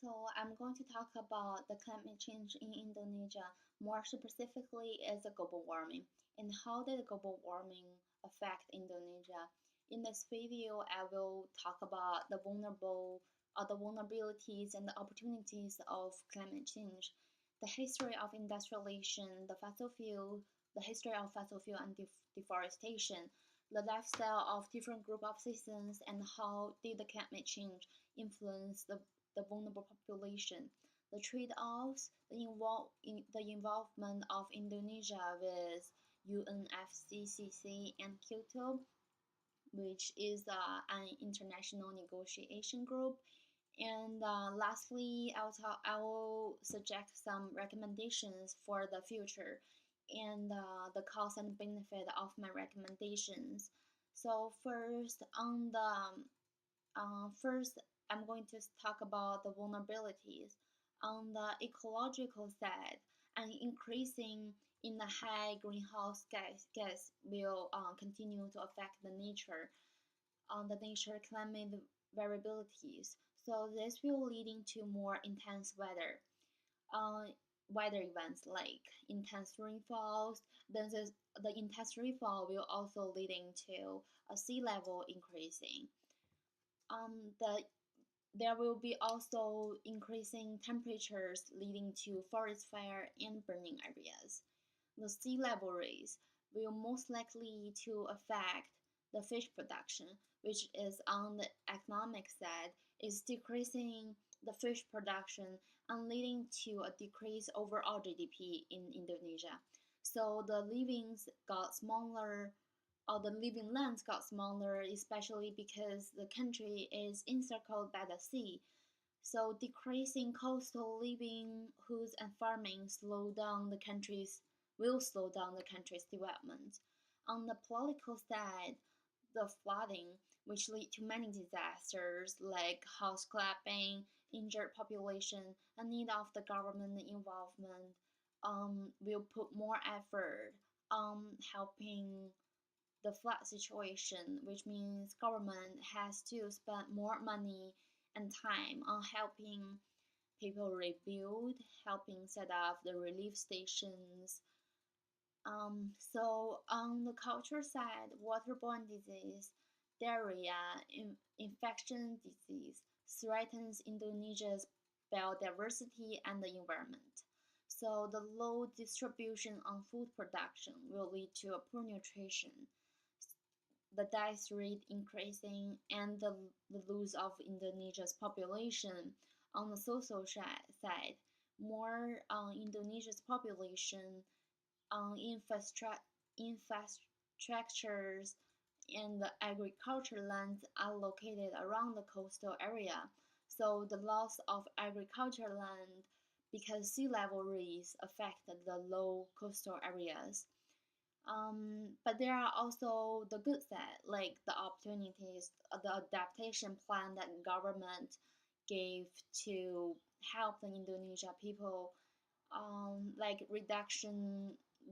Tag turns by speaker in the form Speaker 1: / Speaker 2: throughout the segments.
Speaker 1: So I'm going to talk about the climate change in Indonesia. More specifically, is the global warming and how did global warming affect Indonesia. In this video, I will talk about the vulnerabilities and the opportunities of climate change, the history of industrialization, the history of fossil fuel and deforestation, the lifestyle of different group of citizens, and how did the climate change influence the vulnerable population, the trade-offs, the involvement of Indonesia with UNFCCC and Kyoto, which is an international negotiation group. And lastly, I will suggest some recommendations for the future and the cost and benefit of my recommendations. So first, I'm going to talk about the vulnerabilities. On the ecological side, an increasing in the high greenhouse gas will continue to affect the nature climate variabilities. So this will leading to more intense uh, weather events like intense rainfalls. Then the intense rainfall will also leading to a sea level increasing. The There will be also increasing temperatures leading to forest fire and burning areas. The sea level rise will most likely to affect the fish production, which is on the economic side, is decreasing the fish production and leading to a decrease overall GDP in Indonesia. So the livings got smaller, or the living lands got smaller, especially because the country is encircled by the sea. So decreasing coastal livelihoods and farming will slow down the country's development. On the political side, the flooding, which lead to many disasters like house clapping, injured population, and need of the government involvement, will put more effort on helping the flood situation, which means government has to spend more money and time on helping people rebuild, helping set up the relief stations. So on the culture side, waterborne disease, diarrhea, infection disease threatens Indonesia's biodiversity and the environment. So the low distribution on food production will lead to a poor nutrition, the death rate increasing, and the loss of Indonesia's population. On the social side, more Indonesia's population infrastructures and the agriculture lands are located around the coastal area. So the loss of agricultural land because sea level rise affect the low coastal areas. But there are also the good side, like the opportunities, the adaptation plan that government gave to help the Indonesia people, like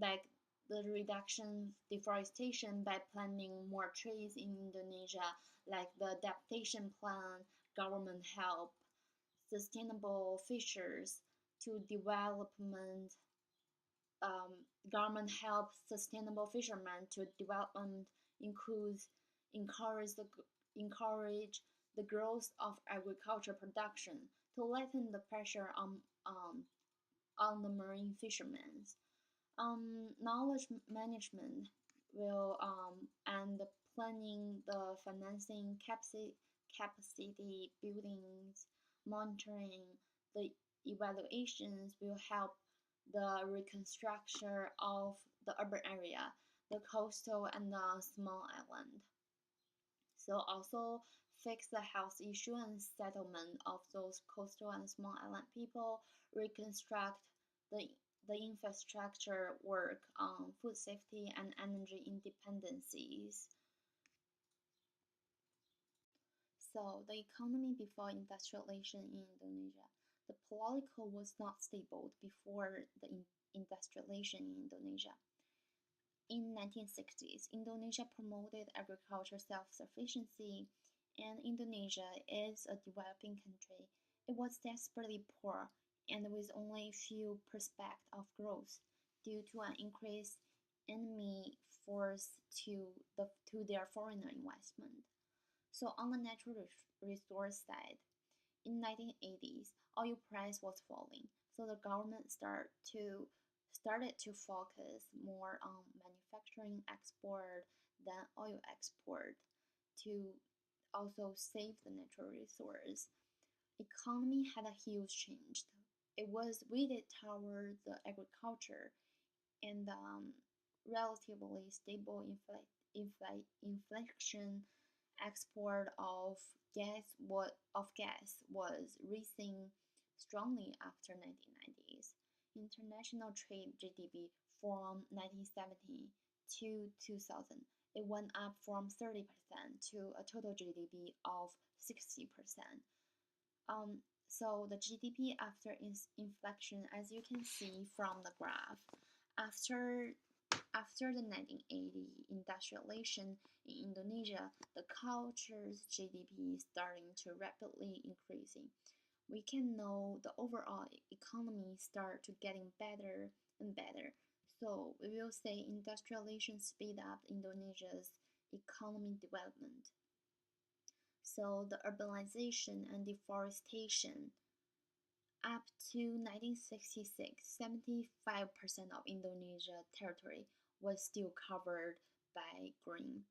Speaker 1: like the reduction deforestation by planting more trees in Indonesia, like the adaptation plan, government help, sustainable fisheries to development government helps sustainable fishermen to development includes encourage the encourage the growth of agriculture production to lighten the pressure on the marine fishermen. Knowledge management will and planning the financing capacity buildings, monitoring the evaluations will help the reconstruction of the urban area, the coastal and the small island. So also fix the health issue and settlement of those coastal and small island people, reconstruct the the infrastructure work on food safety and energy independencies. So the economy before industrialization in Indonesia. The political was not stable before the industrialization in Indonesia. In 1960s, Indonesia promoted agriculture self-sufficiency, and Indonesia is a developing country It was desperately poor and with only few prospects of growth due to an increased enemy force to their foreign investment. So on the natural resource side, in 1980s, oil price was falling, so the government started to focus more on manufacturing export than oil export to also save the natural resource. Economy had a huge change. It was weighted toward the agriculture and relatively stable inflation. Export of gas was rising strongly after 1990s. International trade GDP from 1970 to 2000, it went up from 30% to a total GDP of 60%. Um, so the GDP after inflation, as you can see from the graph, after after the 1980 industrialization in Indonesia, the culture's GDP is starting to rapidly increasing. We can know the overall economy start to getting better and better. So we will say industrialization speed up Indonesia's economic development. So the urbanization and deforestation up to 1966, 75% of Indonesia territory was still covered by green.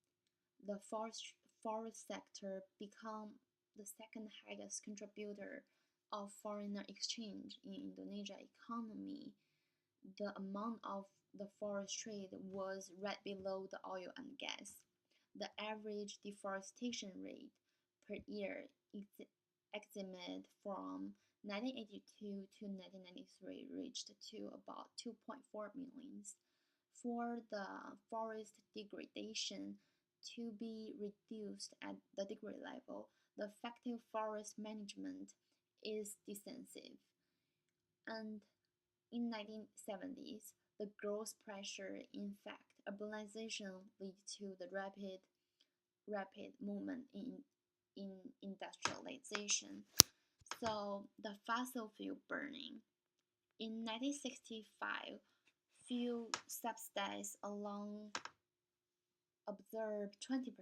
Speaker 1: The forest sector became the second highest contributor of foreign exchange in Indonesia economy. The amount of the forest trade was right below the oil and gas. The average deforestation rate per year estimated from 1982 to 1993 reached to about 2.4 million. For the forest degradation to be reduced at the degree level, the effective forest management is decisive. And in 1970s, the growth pressure, in fact, urbanization led to the rapid movement in industrialization. So the fossil fuel burning. In 1965, fuel subsidies alone observed 20%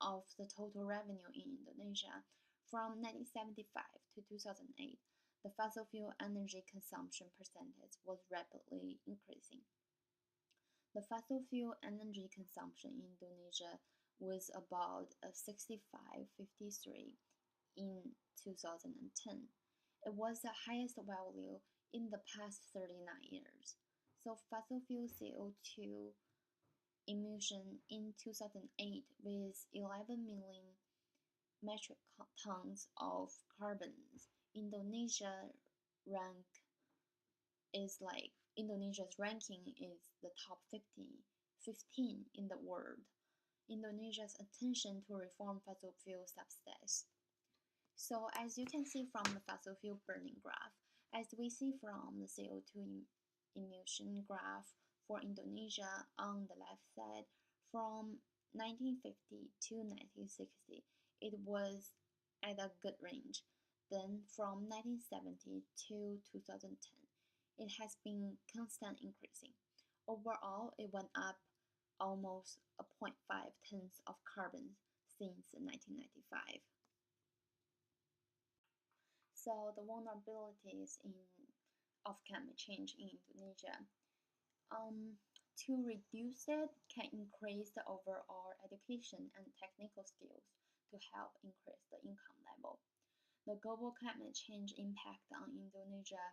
Speaker 1: of the total revenue in Indonesia. From 1975 to 2008, the fossil fuel energy consumption percentage was rapidly increasing. The fossil fuel energy consumption in Indonesia was about 65.53 in 2010. It was the highest value in the past 39 years. So fossil fuel CO2 emission in 2008 with 11 million metric tons of carbons. Indonesia rank Indonesia's ranking is the top 15 in the world. Indonesia's attention to reform fossil fuel subsidies. So as you can see from the fossil fuel burning graph, as we see from the CO2 emission graph for Indonesia on the left side, from 1950 to 1960, it was at a good range. Then from 1970 to 2010, it has been constant increasing. Overall, it went up almost 0.5 tons of carbon since 1995. So the vulnerabilities of climate change in Indonesia. To reduce it can increase the overall education and technical skills to help increase the income level. The global climate change impact on Indonesia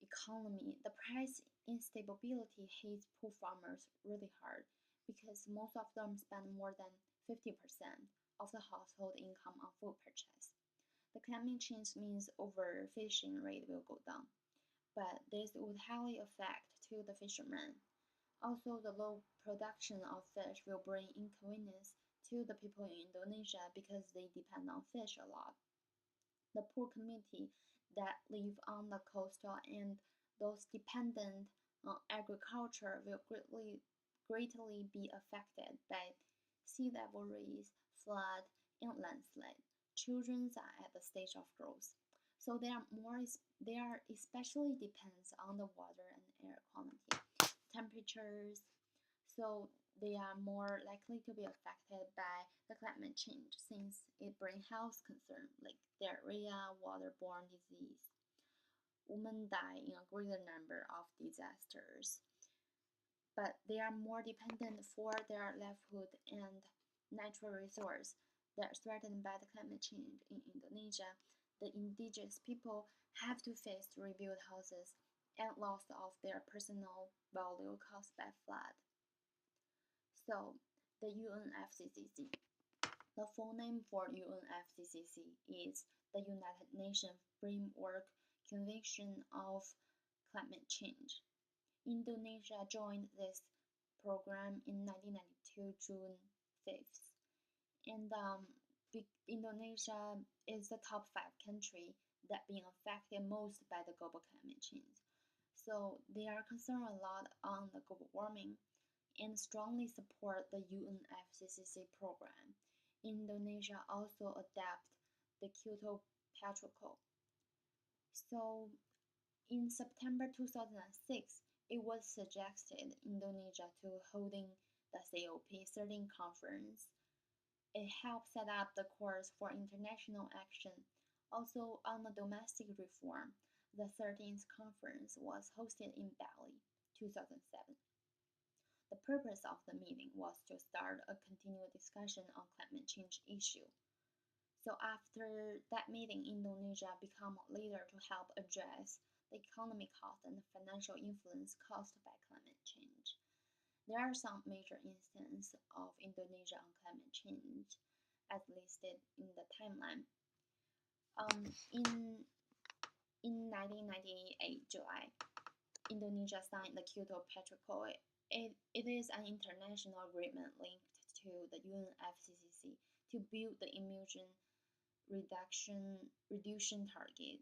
Speaker 1: economy. The price instability hits poor farmers really hard because most of them spend more than 50% of the household income on food purchase. The climate change means overfishing rate will go down, but this would highly affect to the fishermen. Also, the low production of fish will bring inconvenience to the people in Indonesia because they depend on fish a lot. The poor community that live on the coastal and those dependent on agriculture will greatly be affected by sea level rise, flood, and landslide. Children are at the stage of growth. So they are especially depends on the water and air quality, temperatures. So they are more likely to be affected by the climate change since it brings health concerns like diarrhea, waterborne disease. Women die in a greater number of disasters, but they are more dependent for their livelihood and natural resources that are threatened by the climate change in Indonesia. The indigenous people have to face to rebuild houses and loss of their personal value caused by flood. So, the UNFCCC. The full name for UNFCCC is the United Nations Framework Convention of Climate Change. Indonesia joined this program in 1992, June 5th. And Indonesia is the top 5 country that being affected most by the global climate change. So they are concerned a lot on the global warming and strongly support the UNFCCC program. Indonesia also adopted the Kyoto Protocol. So in September 2006, it was suggested Indonesia to holding the COP13 conference. It helped set up the course for international action. Also on the domestic reform, the 13th conference was hosted in Bali, 2007. The purpose of the meeting was to start a continued discussion on climate change issue. So after that meeting, Indonesia became a leader to help address the economic cost and the financial influence caused by climate change. There are some major instances of Indonesia on climate change, as listed in the timeline. In 1998 July, Indonesia signed the Kyoto Protocol. It is an international agreement linked to the UNFCCC to build the emission reduction target.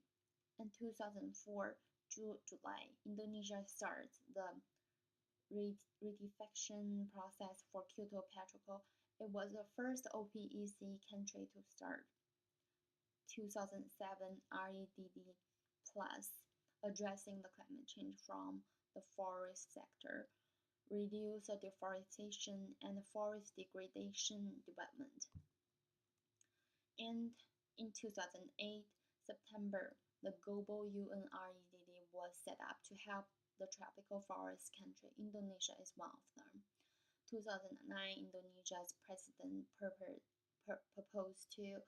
Speaker 1: In 2004 July, Indonesia starts the ratification process for Kyoto Protocol. It was the first OPEC country to start. 2007 REDD Plus, addressing the climate change from the forest sector, reduce deforestation and forest degradation development. And in 2008 September, the global UNREDD was set up to help the tropical forest country. Indonesia is one of them. 2009, Indonesia's president proposed to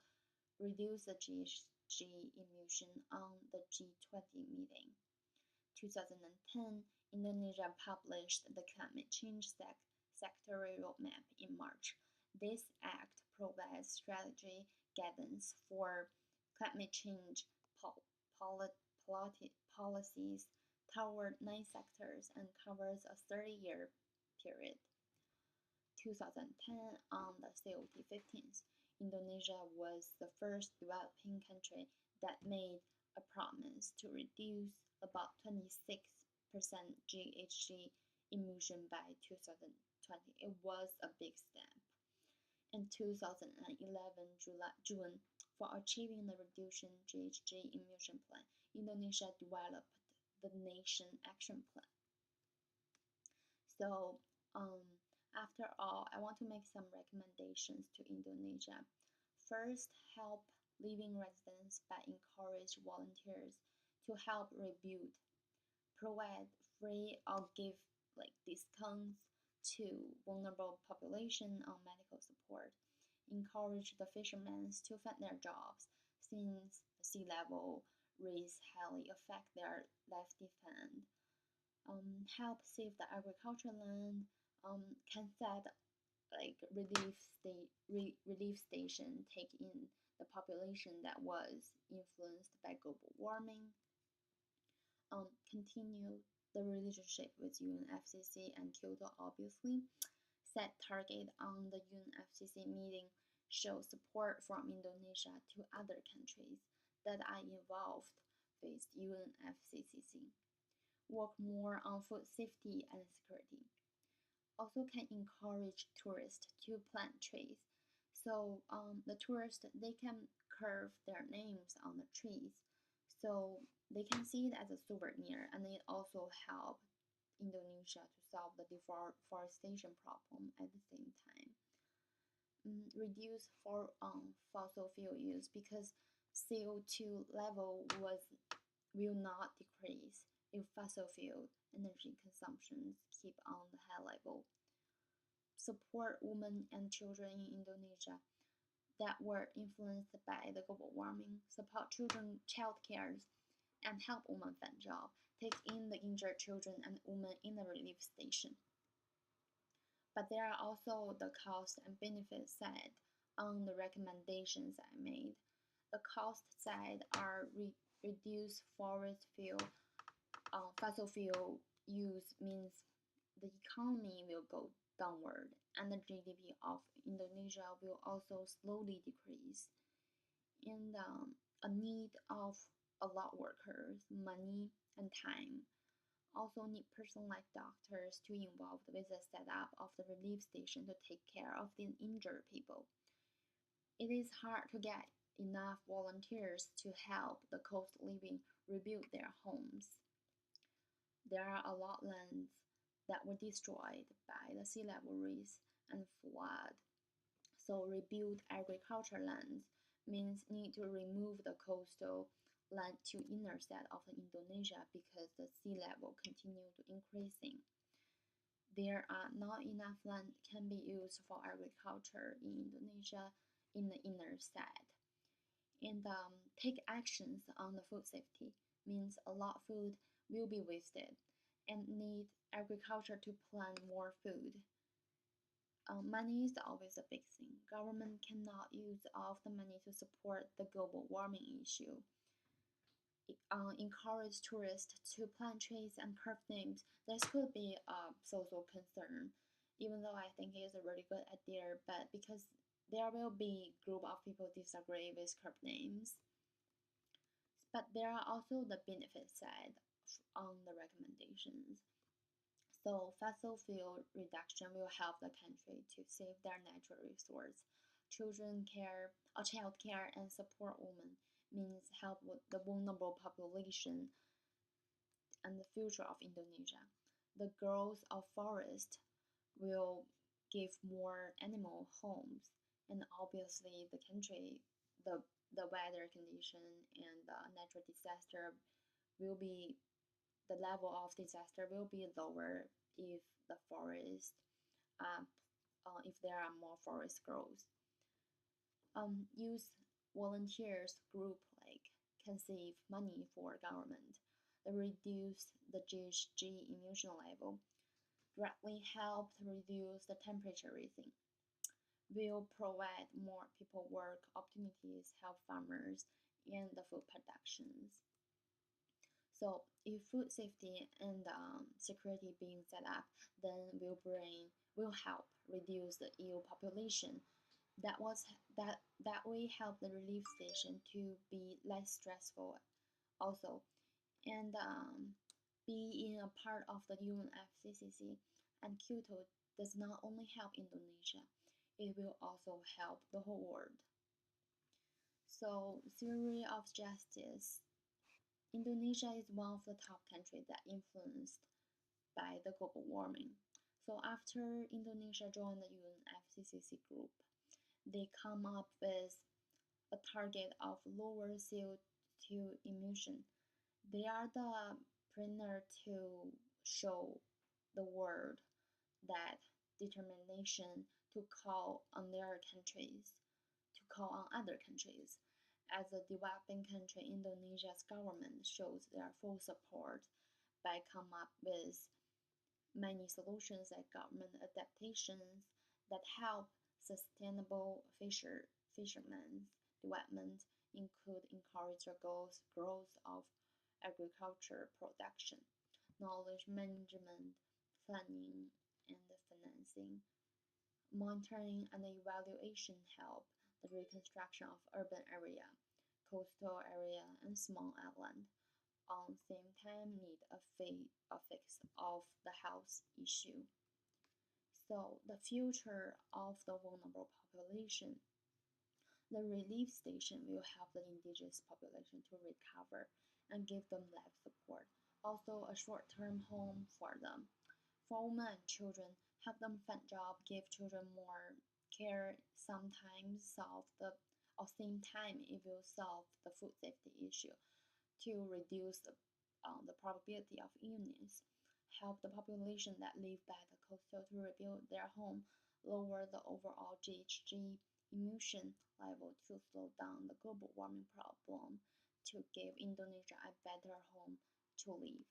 Speaker 1: reduce the GHG emission on the G20 meeting. 2010, Indonesia published the Climate Change Sectoral Roadmap in March. This act provides strategy guidance for climate change policies toward 9 sectors and covers a 30-year period. 2010, on the COP15th, Indonesia was the first developing country that made a promise to reduce about 26% GHG emission by 2020. It was a big step. In 2011 June, for achieving the reduction GHG emission plan, Indonesia developed the Nation Action Plan. So, after all, I want to make some recommendations to Indonesia. First, help living residents by encourage volunteers to help rebuild, provide free or give discounts to vulnerable population on medical support, encourage the fishermen to find their jobs since sea level rise highly affect their livelihood, help save the agricultural land, can set relief station take in the population that was influenced by global warming, continue the relationship with UNFCCC and Kyoto obviously, set target on the UNFCCC meeting, show support from Indonesia to other countries that are involved with UNFCCC, work more on food safety and security. Also can encourage tourists to plant trees. So the tourists, they can carve their names on the trees. So they can see it as a souvenir, and it also helped Indonesia to solve the deforestation problem at the same time. Reduce for fossil fuel use because CO2 level will not decrease if fossil fuel energy consumptions keep on the high level. Support women and children in Indonesia that were influenced by the global warming. Support children child care and help women find jobs. Take in the injured children and women in the relief station. But there are also the cost and benefit side on the recommendations I made. The cost side are reduce forest fuel, fossil fuel use means the economy will go downward and the GDP of Indonesia will also slowly decrease. And a need of a lot workers, money, and time also need person like doctors to involved with the setup of the relief station to take care of the injured people. It is hard to get enough volunteers to help the coast living rebuild their homes. There are a lot of lands that were destroyed by the sea level rise and flood. So rebuild agriculture lands means need to remove the coastal land to inner side of Indonesia because the sea level continue to increasing. There are not enough land can be used for agriculture in Indonesia in the inner side. And take actions on the food safety means a lot of food will be wasted and need agriculture to plant more food. Money is always a big thing. Government cannot use all of the money to support the global warming issue. Encourage tourists to plant trees and curb names. This could be a social concern, even though I think it is a really good idea, but because there will be group of people disagree with curb names. But there are also the benefit side on the recommendations. So fossil fuel reduction will help the country to save their natural resource. Children care, or child care and support women means help with the vulnerable population and the future of Indonesia. The growth of forest will give more animal homes, and obviously the country, the weather condition and the natural disaster will be the level of disaster will be lower if the forest if there are more forest growth. Use volunteers group like can save money for government. They reduce the GHG emission level, directly help to reduce the temperature rising. Will provide more people work opportunities, help farmers and the food productions. So if food safety and security being set up, then will help reduce the EU population. That way help the relief station to be less stressful also, and being a part of the UNFCCC and Kyoto does not only help Indonesia, it will also help the whole world. So theory of justice. Indonesia is one of the top countries that influenced by the global warming. So after Indonesia joined the UNFCCC group, they come up with a target of lower CO2 emission. They are the pioneer to show the world that determination to call on their countries, to call on other countries. As a developing country, Indonesia's government shows their full support by come up with many solutions like government adaptations that help sustainable fishermen's development include encourage the growth of agriculture production, knowledge management, planning, and financing. Monitoring and evaluation help the reconstruction of urban area, coastal area, and small island. On the same time, need a fix of the health issue. So the future of the vulnerable population. The relief station will help the indigenous population to recover and give them life support. Also, a short-term home for them. For women and children, help them find job, give children more care, sometimes solve or same time it will solve the food safety issue to reduce the probability of illness, help the population that live by the coastal to rebuild their home, lower the overall GHG emission level to slow down the global warming problem, to give Indonesia a better home to live.